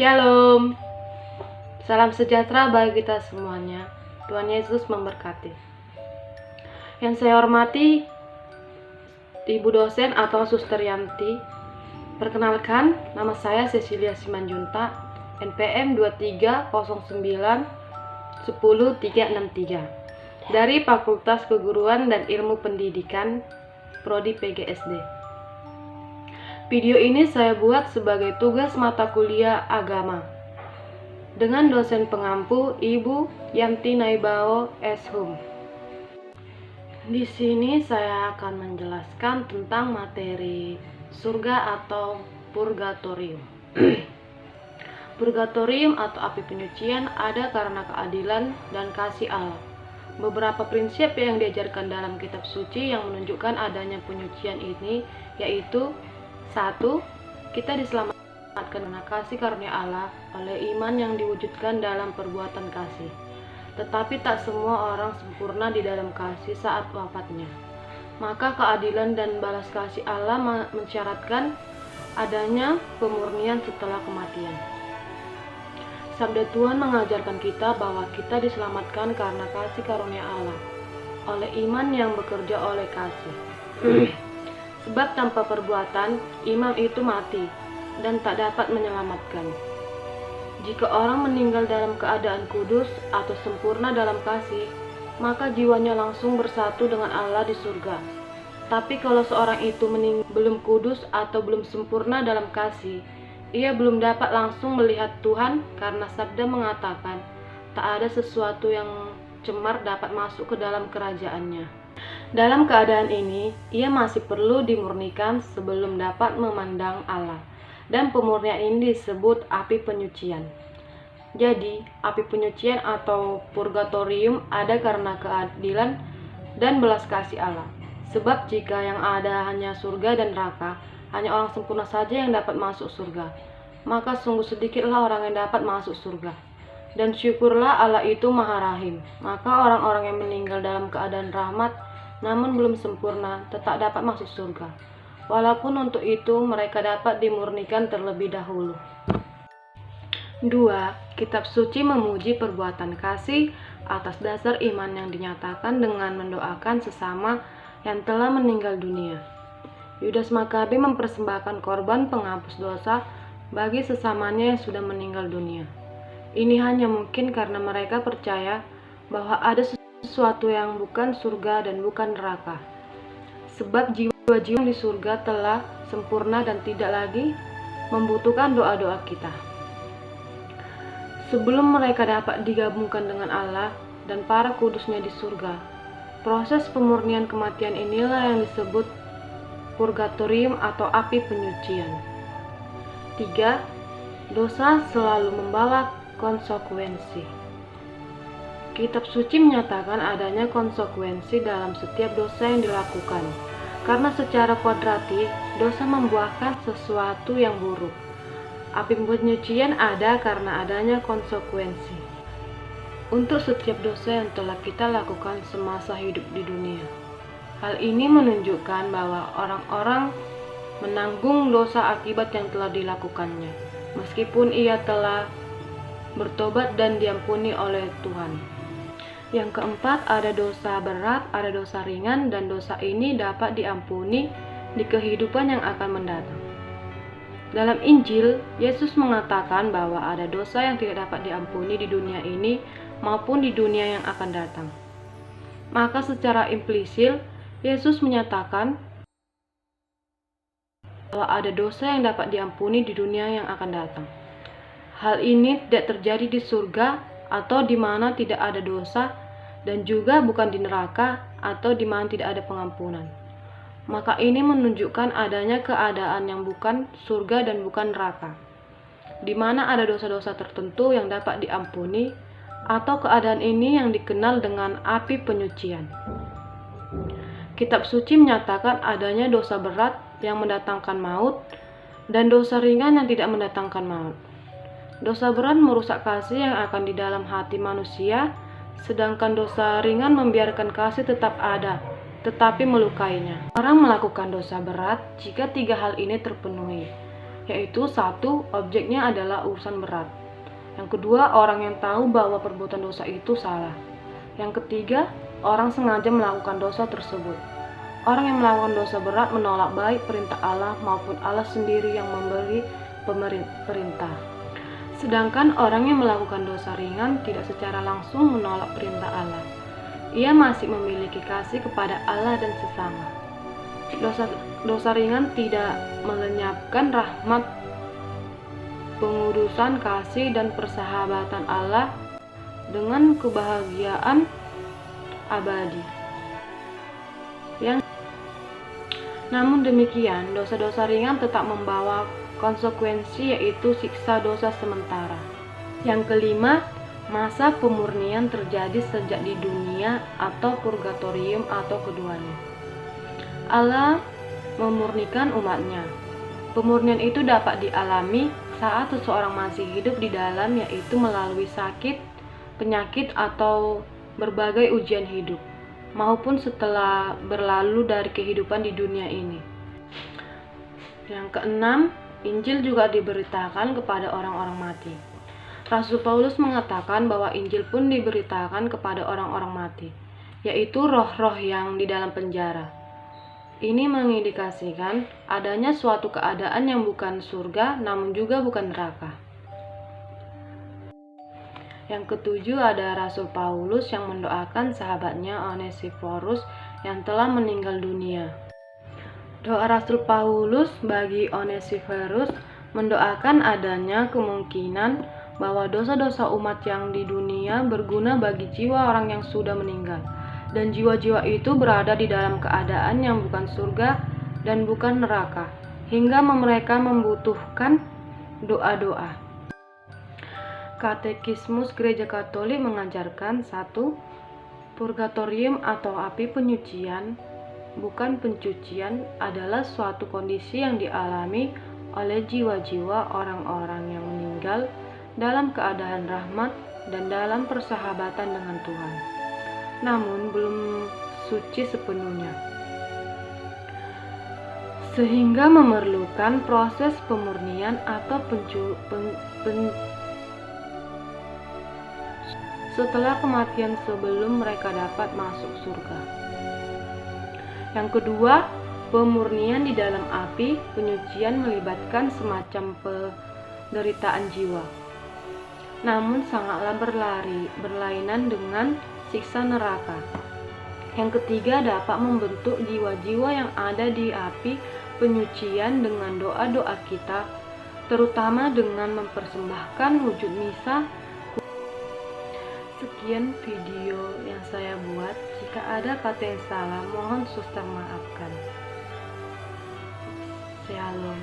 Shalom, salam sejahtera bagi kita semuanya. Tuhan Yesus memberkati. Yang saya hormati Ibu dosen atau Suster Yanti. Perkenalkan, nama saya Cecilia Simanjunta, NPM 2309-10363 dari Fakultas Keguruan dan Ilmu Pendidikan Prodi PGSD. Video ini saya buat sebagai tugas mata kuliah agama dengan dosen pengampu Ibu Yanti Naibao S.Hum. Di sini saya akan menjelaskan tentang materi surga atau purgatorium. Purgatorium atau api penyucian ada karena keadilan dan kasih Allah. Beberapa prinsip yang diajarkan dalam kitab suci yang menunjukkan adanya penyucian ini yaitu: 1. Kita diselamatkan karena kasih karunia Allah oleh iman yang diwujudkan dalam perbuatan kasih. Tetapi tak semua orang sempurna di dalam kasih saat wafatnya. Maka keadilan dan balas kasih Allah mensyaratkan adanya pemurnian setelah kematian. Sabda Tuhan mengajarkan kita bahwa kita diselamatkan karena kasih karunia Allah oleh iman yang bekerja oleh kasih. Sebab tanpa perbuatan, iman itu mati dan tak dapat menyelamatkan. Jika orang meninggal dalam keadaan kudus atau sempurna dalam kasih, maka jiwanya langsung bersatu dengan Allah di surga. Tapi kalau seorang itu belum kudus atau belum sempurna dalam kasih, ia belum dapat langsung melihat Tuhan karena sabda mengatakan, tak ada sesuatu yang cemar dapat masuk ke dalam kerajaannya. Dalam keadaan ini, ia masih perlu dimurnikan sebelum dapat memandang Allah. Dan pemurnian ini disebut api penyucian. Jadi, api penyucian atau purgatorium ada karena keadilan dan belas kasih Allah. Sebab jika yang ada hanya surga dan neraka, hanya orang sempurna saja yang dapat masuk surga. Maka sungguh sedikitlah orang yang dapat masuk surga. Dan syukurlah Allah itu Maha Rahim. Maka orang-orang yang meninggal dalam keadaan rahmat namun belum sempurna tetap dapat masuk surga. Walaupun untuk itu mereka dapat dimurnikan terlebih dahulu. 2. Kitab suci memuji perbuatan kasih atas dasar iman yang dinyatakan dengan mendoakan sesama yang telah meninggal dunia. Yudas Makabi mempersembahkan korban penghapus dosa bagi sesamanya yang sudah meninggal dunia. Ini hanya mungkin karena mereka percaya bahwa ada sesuatu yang bukan surga dan bukan neraka. Sebab jiwa-jiwa di surga telah sempurna dan tidak lagi membutuhkan doa-doa kita. Sebelum mereka dapat digabungkan dengan Allah dan para kudusnya di surga, proses pemurnian kematian inilah yang disebut purgatorium atau api penyucian. 3. Dosa selalu membawa konsekuensi. Kitab suci menyatakan adanya konsekuensi dalam setiap dosa yang dilakukan, karena secara kuadratik dosa membuahkan sesuatu yang buruk. Api penyucian ada karena adanya konsekuensi untuk setiap dosa yang telah kita lakukan semasa hidup di dunia. Hal ini menunjukkan bahwa orang-orang menanggung dosa akibat yang telah dilakukannya, meskipun ia telah bertobat dan diampuni oleh Tuhan. Yang keempat, ada dosa berat, ada dosa ringan, dan dosa ini dapat diampuni di kehidupan yang akan mendatang. Dalam Injil, Yesus mengatakan bahwa ada dosa yang tidak dapat diampuni di dunia ini maupun di dunia yang akan datang. Maka secara implisit, Yesus menyatakan bahwa ada dosa yang dapat diampuni di dunia yang akan datang. Hal ini tidak terjadi di surga atau di mana tidak ada dosa, dan juga bukan di neraka atau di mana tidak ada pengampunan. Maka ini menunjukkan adanya keadaan yang bukan surga dan bukan neraka, di mana ada dosa-dosa tertentu yang dapat diampuni, atau keadaan ini yang dikenal dengan api penyucian. Kitab suci menyatakan adanya dosa berat yang mendatangkan maut dan dosa ringan yang tidak mendatangkan maut. Dosa berat merusak kasih yang akan di dalam hati manusia, sedangkan dosa ringan membiarkan kasih tetap ada, tetapi melukainya. Orang melakukan dosa berat jika tiga hal ini terpenuhi. yaitu satu, objeknya adalah urusan berat. Yang kedua, orang yang tahu bahwa perbuatan dosa itu salah. Yang ketiga, orang sengaja melakukan dosa tersebut. Orang yang melakukan dosa berat menolak baik perintah Allah maupun Allah sendiri yang memberi perintah. Sedangkan orang yang melakukan dosa ringan tidak secara langsung menolak perintah Allah. Ia masih memiliki kasih kepada Allah dan sesama. Dosa ringan tidak melenyapkan rahmat, pengudusan, kasih, dan persahabatan Allah dengan kebahagiaan abadi. Namun demikian, dosa-dosa ringan tetap membawa konsekuensi, yaitu siksa dosa sementara. Yang kelima, masa pemurnian terjadi sejak di dunia atau purgatorium atau keduanya. Allah memurnikan umatnya. Pemurnian itu dapat dialami saat seseorang masih hidup di dalam, yaitu melalui sakit, penyakit, atau berbagai ujian hidup, maupun setelah berlalu dari kehidupan di dunia ini. Yang keenam, Injil juga diberitakan kepada orang-orang mati. Rasul Paulus mengatakan bahwa Injil pun diberitakan kepada orang-orang mati, yaitu roh-roh yang di dalam penjara. Ini mengindikasikan adanya suatu keadaan yang bukan surga, namun juga bukan neraka. Yang ketujuh, ada Rasul Paulus yang mendoakan sahabatnya Onesiphorus yang telah meninggal dunia. Doa Rasul Paulus bagi Onesiphorus mendoakan adanya kemungkinan bahwa dosa-dosa umat yang di dunia berguna bagi jiwa orang yang sudah meninggal, dan jiwa-jiwa itu berada di dalam keadaan yang bukan surga dan bukan neraka, hingga mereka membutuhkan doa-doa. Katekismus Gereja Katolik mengajarkan 1. Purgatorium atau api penyucian, bukan pencucian, adalah suatu kondisi yang dialami oleh jiwa-jiwa orang-orang yang meninggal dalam keadaan rahmat dan dalam persahabatan dengan Tuhan, namun belum suci sepenuhnya, sehingga memerlukan proses pemurnian atau setelah kematian sebelum mereka dapat masuk surga. Yang kedua, pemurnian di dalam api penyucian melibatkan semacam penderitaan jiwa, namun sangatlah berlainan dengan siksa neraka. Yang ketiga, dapat membentuk jiwa-jiwa yang ada di api penyucian dengan doa-doa kita, terutama dengan mempersembahkan wujud misa. Sekian video yang saya buat. Jika ada kata yang salah, mohon suster maafkan. Shalom.